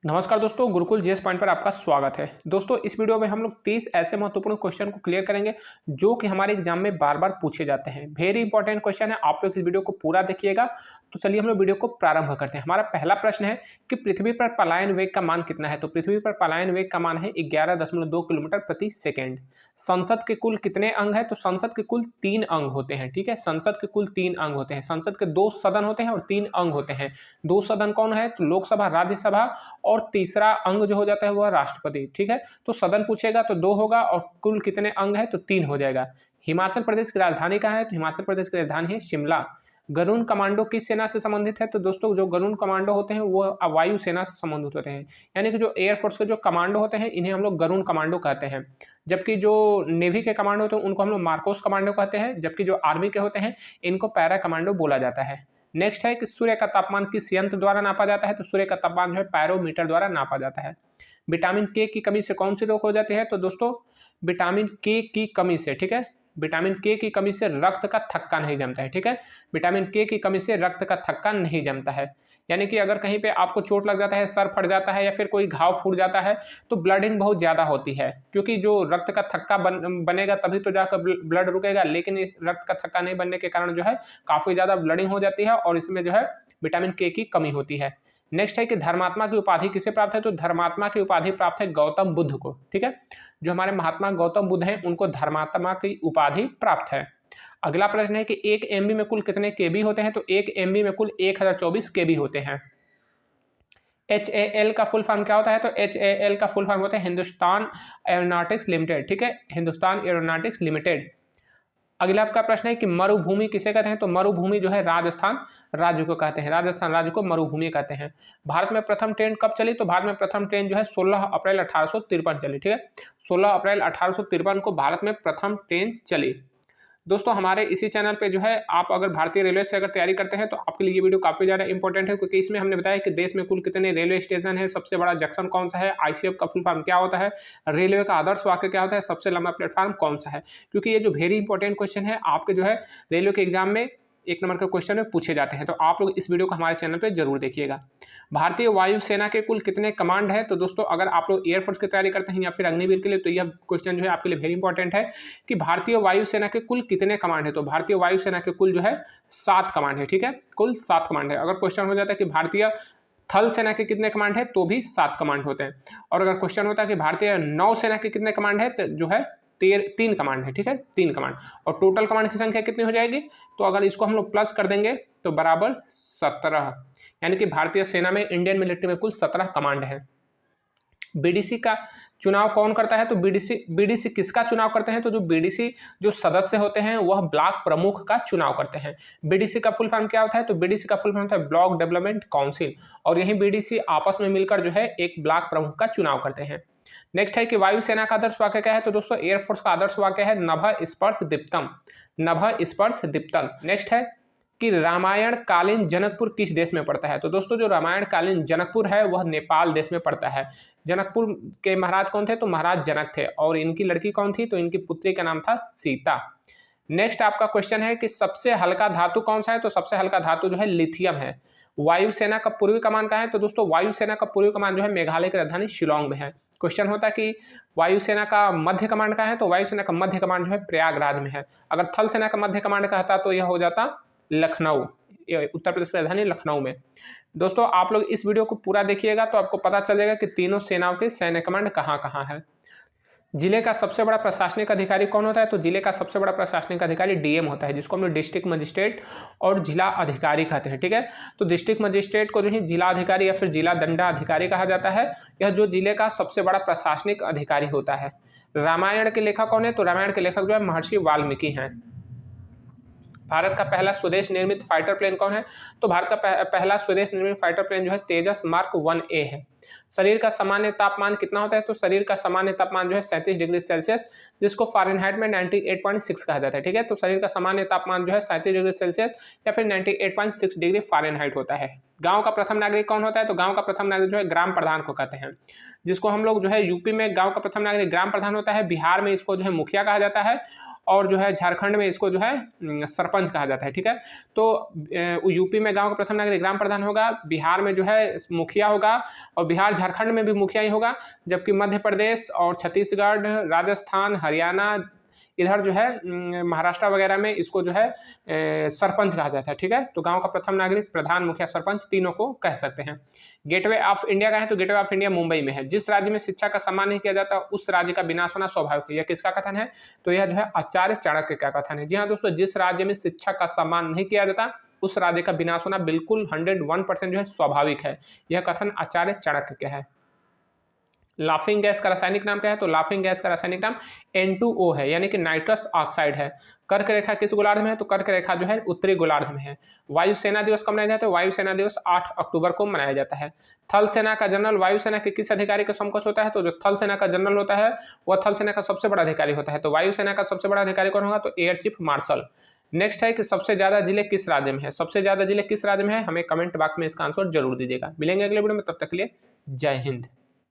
नमस्कार दोस्तों, Gurukul GS point पर आपका स्वागत है। दोस्तों, इस वीडियो में हम लोग 30 ऐसे महत्वपूर्ण क्वेश्चन को क्लियर करेंगे जो कि हमारे एग्जाम में बार बार पूछे जाते हैं। वेरी इंपॉर्टेंट क्वेश्चन है, आप लोग इस वीडियो को पूरा देखिएगा। तो चलिए हम लोग वीडियो को प्रारंभ करते हैं। हमारा पहला प्रश्न है कि पृथ्वी पर पलायन वेग का मान कितना है। तो पृथ्वी पर पलायन वेग का मान है 11.2 किलोमीटर प्रति सेकेंड। संसद के कुल कितने अंग है। तो संसद के कुल 3 अंग होते हैं। ठीक है, संसद के कुल 3 अंग होते हैं। संसद के 2 सदन होते हैं और 3 अंग होते हैं। 2 सदन कौन है। तो लोकसभा, राज्यसभा और तीसरा अंग जो हो जाता है वह राष्ट्रपति। ठीक है, तो सदन पूछेगा तो 2 होगा और कुल कितने अंग है तो 3 हो जाएगा। हिमाचल प्रदेश की राजधानी कहाँ है। तो हिमाचल प्रदेश की राजधानी है शिमला। गरुण कमांडो किस सेना से संबंधित है। तो दोस्तों, जो गरुण कमांडो होते हैं वो वायु सेना से संबंधित होते हैं। यानी कि जो एयरफोर्स के जो कमांडो होते हैं इन्हें हम लोग गरुण कमांडो कहते हैं। जबकि जो नेवी के कमांडो होते हैं उनको हम लोग मार्कोस कमांडो कहते हैं। जबकि जो आर्मी के होते हैं इनको पैरा कमांडो बोला जाता है। नेक्स्ट है कि सूर्य का तापमान किस यंत्र द्वारा नापा जाता है। तो सूर्य का तापमान जो है पैरोमीटर द्वारा नापा जाता है। विटामिन के की कमी से कौन सी रोग हो जाती है। तो दोस्तों, विटामिन के की कमी से, ठीक है, विटामिन के की कमी से रक्त का थक्का नहीं जमता है। ठीक है, विटामिन के की कमी से रक्त का थक्का नहीं जमता है। यानी कि अगर कहीं पे आपको चोट लग जाता है, सर फट जाता है या फिर कोई घाव फूट जाता है तो ब्लडिंग बहुत ज़्यादा होती है, क्योंकि जो रक्त का थक्का बनेगा तभी तो जाकर ब्लड रुकेगा। लेकिन इस रक्त का थक्का नहीं बनने के कारण जो है काफ़ी ज़्यादा ब्लडिंग हो जाती है और इसमें जो है विटामिन के की कमी होती है। नेक्स्ट है कि धर्मात्मा की उपाधि किसे प्राप्त है। तो धर्मात्मा की उपाधि प्राप्त है गौतम बुद्ध को। ठीक है, जो हमारे महात्मा गौतम बुद्ध हैं उनको धर्मात्मा की उपाधि प्राप्त है। अगला प्रश्न है कि 1 MB में कुल कितने केबी होते हैं। तो 1 MB में कुल 1024 केबी होते हैं। HAL का फुल फॉर्म क्या होता है। तो HAL का फुल फॉर्म होता है हिंदुस्तान एरोनॉटिक्स लिमिटेड। ठीक है, हिंदुस्तान एरोनॉटिक्स लिमिटेड। अगला आपका प्रश्न है कि मरुभूमि किसे कहते हैं। तो मरुभूमि जो है राजस्थान राज्य को कहते हैं। राजस्थान राज्य को मरुभूमि कहते हैं। भारत में प्रथम ट्रेन कब चली। तो भारत में प्रथम ट्रेन जो है 16 अप्रैल 1853 चली। ठीक है, 16 अप्रैल 1853 को भारत में प्रथम ट्रेन चली। दोस्तों, हमारे इसी चैनल पे जो है आप अगर भारतीय रेलवे से अगर तैयारी करते हैं तो आपके लिए ये वीडियो काफ़ी ज़्यादा इंपॉर्टेंट है, क्योंकि इसमें हमने बताया कि देश में कुल कितने रेलवे स्टेशन है, सबसे बड़ा जंक्शन कौन सा है, ICF का फुल फॉर्म क्या होता है, रेलवे का आदर्श वाक्य क्या होता है, सबसे लंबा प्लेटफॉर्म कौन सा है। क्योंकि ये जो वेरी इंपॉर्टेंट क्वेश्चन है आपके जो है रेलवे के एग्जाम में 1 नंबर के क्वेश्चन में पूछे जाते हैं। तो आप लोग इस वीडियो को हमारे चैनल पर जरूर देखिएगा। भारतीय वायुसेना के कुल कितने कमांड है। तो दोस्तों, अगर आप लोग एयरफोर्स की तैयारी करते हैं या फिर अग्निवीर के लिए तो यह क्वेश्चन जो है आपके लिए वेरी इंपॉर्टेंट है कि भारतीय वायुसेना के कुल कितने कमांड है। तो भारतीय वायुसेना के कुल जो है 7 कमांड है। ठीक है, कुल 7 कमांड है। अगर क्वेश्चन हो जाता है कि भारतीय थल सेना के कितने कमांड है तो भी 7 कमांड होते हैं। और अगर क्वेश्चन होता है कि भारतीय नौसेना के कितने कमांड है तो जो है 3 कमांड है। ठीक है, 3 कमांड। और टोटल कमांड की संख्या कितनी हो जाएगी। तो अगर इसको हम लोग प्लस कर देंगे तो बराबर 17। यानी कि भारतीय सेना में, इंडियन मिलिट्री में कुल 17 कमांड है। BDC का चुनाव कौन करता है। तो BDC किसका चुनाव करते हैं। तो जो BDC जो सदस्य होते हैं वह ब्लॉक प्रमुख का चुनाव करते हैं। BDC का फुल फॉर्म क्या होता है। तो BDC का फुल फॉर्म होता है ब्लॉक डेवलपमेंट काउंसिल। और यही BDC आपस में मिलकर जो है एक ब्लॉक प्रमुख का चुनाव करते हैं। नेक्स्ट है कि वायुसेना का आदर्श वाक्य क्या है। तो दोस्तों, एयरफोर्स का आदर्श वाक्य है नभ स्पर्श दीप्तम। नभ स्पर्श दीप्तम। नेक्स्ट है कि रामायण कालीन जनकपुर किस देश में पड़ता है। तो दोस्तों, जो रामायण कालीन जनकपुर है वह नेपाल देश में पड़ता है। जनकपुर के महाराज कौन थे। तो महाराज जनक थे। और इनकी लड़की कौन थी। तो इनकी पुत्री का नाम था सीता। नेक्स्ट आपका क्वेश्चन है कि सबसे हल्का धातु कौन सा है। तो सबसे हल्का धातु जो है लिथियम है। वायुसेना का पूर्वी कमान कहाँ है। तो दोस्तों, वायुसेना का पूर्वी कमान जो है मेघालय की राजधानी शिलोंग में है। क्वेश्चन होता है कि वायुसेना का मध्य कमांड कहाँ है। तो वायुसेना का मध्य कमांड जो है प्रयागराज में है। अगर थल सेना का मध्य कमांड कहता तो यह हो जाता लखनऊ, उत्तर प्रदेश की राजधानी लखनऊ में। दोस्तों, आप लोग इस वीडियो को पूरा देखिएगा तो आपको पता चल जाएगा कि तीनों सेनाओं के सैन्य कमांड कहाँ कहाँ है। जिले का सबसे बड़ा प्रशासनिक अधिकारी कौन होता है। तो जिले का सबसे बड़ा प्रशासनिक अधिकारी DM होता है, जिसको हम लोग डिस्ट्रिक्ट मजिस्ट्रेट और जिला अधिकारी कहते हैं। ठीक है, तो डिस्ट्रिक्ट मजिस्ट्रेट को जो है जिला अधिकारी या फिर जिला दंडाधिकारी कहा जाता है। यह जो जिले का सबसे बड़ा प्रशासनिक अधिकारी होता है। रामायण के लेखक कौन है। तो रामायण के लेखक जो है महर्षि वाल्मीकि हैं। भारत का पहला स्वदेश निर्मित फाइटर प्लेन कौन है। तो भारत का पहला स्वदेश निर्मित फाइटर प्लेन जो है तेजस मार्क 1A है। शरीर का सामान्य तापमान कितना होता है। तो शरीर का सामान्य तापमान जो है 37 डिग्री सेल्सियस, जिसको फ़ारेनहाइट में 98.6 कहा जाता है। ठीक है, तो शरीर का सामान्य तापमान जो है 37 डिग्री सेल्सियस या फिर 98.6 डिग्री फ़ारेनहाइट होता है। गांव का प्रथम नागरिक कौन होता है। तो गांव का प्रथम नागरिक जो है ग्राम प्रधान को कहते हैं, जिसको हम लोग जो है यूपी में गांव का प्रथम नागरिक ग्राम प्रधान होता है। बिहार में इसको जो है मुखिया कहा जाता है। और जो है झारखंड में इसको जो है सरपंच कहा जाता है, ठीक है। तो यूपी में गांव का प्रथम नागरिक ग्राम प्रधान होगा, बिहार में जो है मुखिया होगा, और बिहार झारखंड में भी मुखिया ही होगा, जबकि मध्य प्रदेश और छत्तीसगढ़, राजस्थान, हरियाणा, इधर जो है महाराष्ट्र वगैरह में इसको जो है सरपंच कहा जाता है, ठीक है। तो गांव का प्रथम नागरिक, प्रधान, मुखिया, सरपंच तीनों को कह सकते हैं। गेटवे ऑफ इंडिया का है तो गेटवे ऑफ इंडिया मुंबई में है। जिस राज्य में शिक्षा का सम्मान नहीं किया जाता उस राज्य का विनाश होना स्वाभाविक है। यह किसका कथन है? तो यह जो है आचार्य चाणक्य का कथन है। जी हाँ दोस्तों, जिस राज्य में शिक्षा का सम्मान नहीं किया जाता उस राज्य का विनाश होना बिल्कुल 101% जो है स्वाभाविक है। यह कथन आचार्य चाणक्य का है। लाफिंग गैस का रासायनिक नाम क्या है? तो लाफिंग गैस का रासायनिक नाम N2O है, यानी कि नाइट्रस ऑक्साइड है। कर्क रेखा किस गोलार्ध में है? तो कर्क रेखा जो है उत्तरी गोलार्ध में है। वायुसेना दिवस कब मनाया जाता है? वायुसेना दिवस 8 अक्टूबर को मनाया जाता है। थल सेना का जनरल वायुसेना के किस अधिकारी का समकक्ष होता है? तो जो थल सेना का जनरल होता है वह थल सेना का सबसे बड़ा अधिकारी होता है। तो वायुसेना का सबसे बड़ा अधिकारी कौन होगा? तो एयर चीफ मार्शल। नेक्स्ट है कि सबसे ज्यादा जिले किस राज्य में है? सबसे ज्यादा जिले किस राज्य में है? हमें कमेंट बॉक्स में इसका आंसर जरूर दीजिएगा। मिलेंगे अगले वीडियो में, तब तक के लिए जय हिंद।